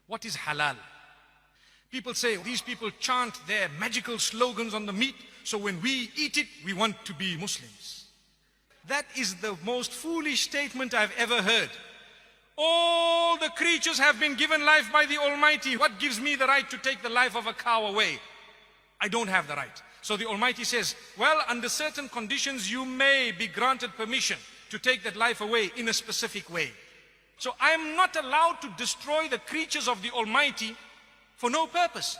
What is halal? People say these people chant their magical slogans on the meat, so when we eat it, we want to be Muslims. That is the most foolish statement I've ever heard. All the creatures have been given life by the Almighty. What gives me the right to take the life of a cow away? I don't have the right. So the Almighty says, well, under certain conditions, you may be granted permission to take that life away in a specific way. So I am not allowed to destroy the creatures of the Almighty for no purpose.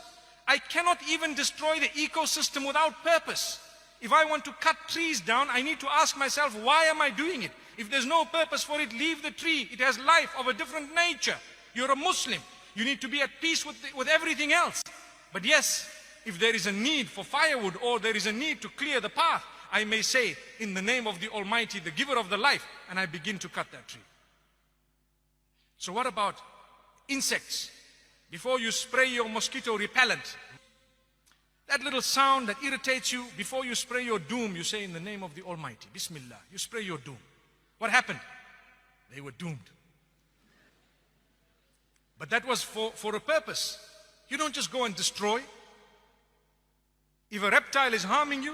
I cannot even destroy the ecosystem without purpose. If I want to cut trees down, I need to ask myself, why am I doing it? If there's no purpose for it, leave the tree. It has life of a different nature. You're a Muslim. You need to be at peace with everything else. But yes, if there is a need for firewood or there is a need to clear the path, I may say, in the name of the Almighty, the giver of the life, and I begin to cut that tree. So what about insects? Before you spray your mosquito repellent, that little sound that irritates you, before you spray your doom, you say, in the name of the Almighty, Bismillah, you spray your doom. What happened? They were doomed. But that was for a purpose. You don't just go and destroy. If a reptile is harming you,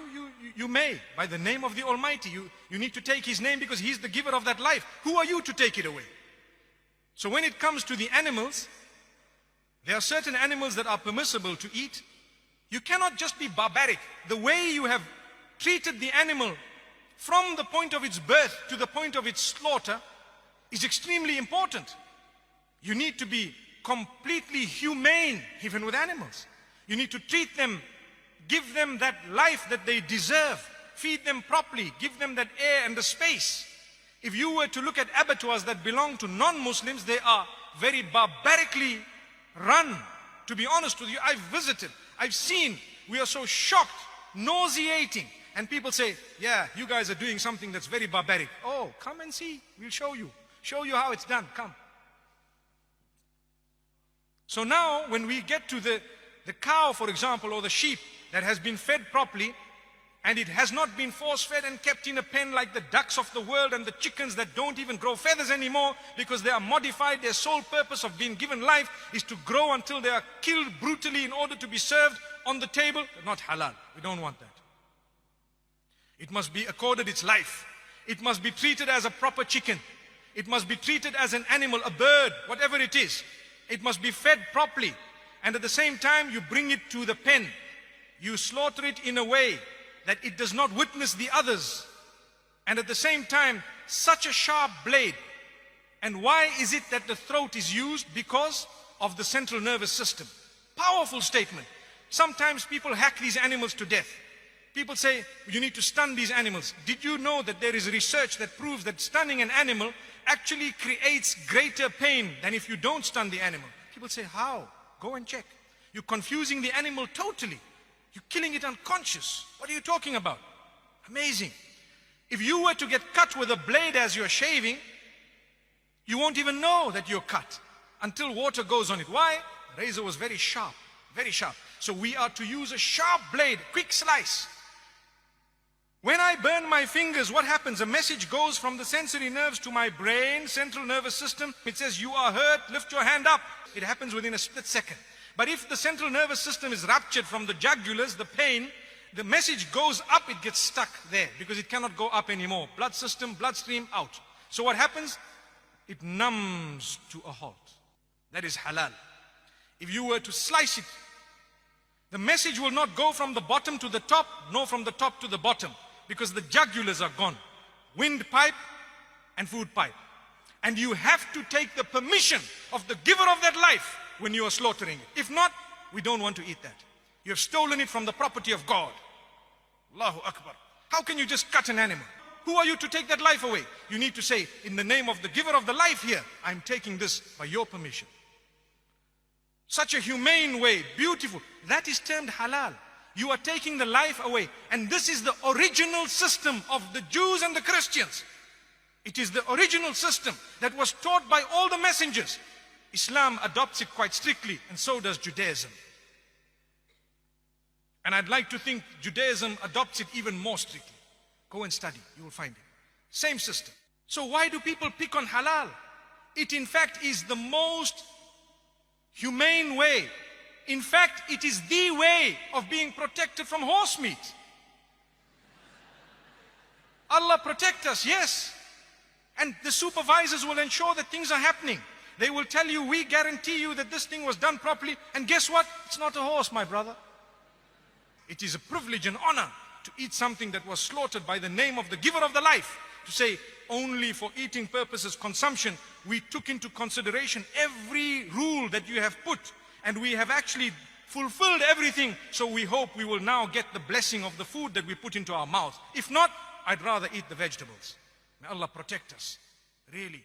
you may, by the name of the Almighty. You need to take His name because He's the giver of that life. Who are you to take it away? So when it comes to the animals, there are certain animals that are permissible to eat. You cannot just be barbaric. The way you have treated the animal from the point of its birth to the point of its slaughter is extremely important. You need to be completely humane even with animals. You need to treat them, give them that life that they deserve, feed them properly, give them that air and the space. If you were to look at abattoirs that belong to non-Muslims, they are very barbarically run. To be honest with you, I've visited, I've seen, we are so shocked, nauseating. And people say, yeah, you guys are doing something that's very barbaric. Oh, come and see, we'll show you how it's done, come. So now when we get to the cow, for example, or the sheep that has been fed properly, and it has not been force-fed and kept in a pen like the ducks of the world and the chickens that don't even grow feathers anymore because they are modified. Their sole purpose of being given life is to grow until they are killed brutally in order to be served on the table. Not halal. We don't want that. It must be accorded its life. It must be treated as a proper chicken. It must be treated as an animal, a bird, whatever it is. It must be fed properly. And at the same time, you bring it to the pen. You slaughter it in a way that it does not witness the others. And at the same time, such a sharp blade. And why is it that the throat is used? Because of the central nervous system. Powerful statement. Sometimes people hack these animals to death. People say, you need to stun these animals. Did you know that there is research that proves that stunning an animal actually creates greater pain than if you don't stun the animal? People say, how? Go and check. You're confusing the animal totally. You're killing it unconscious. What are you talking about? Amazing. If you were to get cut with a blade as you're shaving, you won't even know that you're cut until water goes on it. Why? The razor was very sharp, very sharp. So we are to use a sharp blade, quick slice. When I burn my fingers, what happens? A message goes from the sensory nerves to my brain, central nervous system. It says, you are hurt, lift your hand up. It happens within a split second. But if the central nervous system is ruptured from the jugulars, the pain, the message goes up, it gets stuck there because it cannot go up anymore. Blood system, bloodstream, out. So what happens? It numbs to a halt. That is halal. If you were to slice it, the message will not go from the bottom to the top, nor from the top to the bottom, because the jugulars are gone. Windpipe and food pipe. And you have to take the permission of the giver of that life when you are slaughtering it. If not, we don't want to eat that. You have stolen it from the property of God. Allahu Akbar. How can you just cut an animal? Who are you to take that life away? You need to say, in the name of the giver of the life here, I'm taking this by your permission. Such a humane way, beautiful. That is termed halal. You are taking the life away. And this is the original system of the Jews and the Christians. It is the original system that was taught by all the messengers. Islam adopts it quite strictly, and so does Judaism. And I'd like to think Judaism adopts it even more strictly. Go and study, you will find it. Same system. So why do people pick on halal? It in fact is the most humane way. In fact, it is the way of being protected from horse meat. Allah protect us, yes. And the supervisors will ensure that things are happening. They will tell you, we guarantee you that this thing was done properly. And guess what? It's not a horse, my brother. It is a privilege and honor to eat something that was slaughtered by the name of the giver of the life. To say, only for eating purposes, consumption, we took into consideration every rule that you have put. And we have actually fulfilled everything. So we hope we will now get the blessing of the food that we put into our mouth. If not, I'd rather eat the vegetables. May Allah protect us. Really.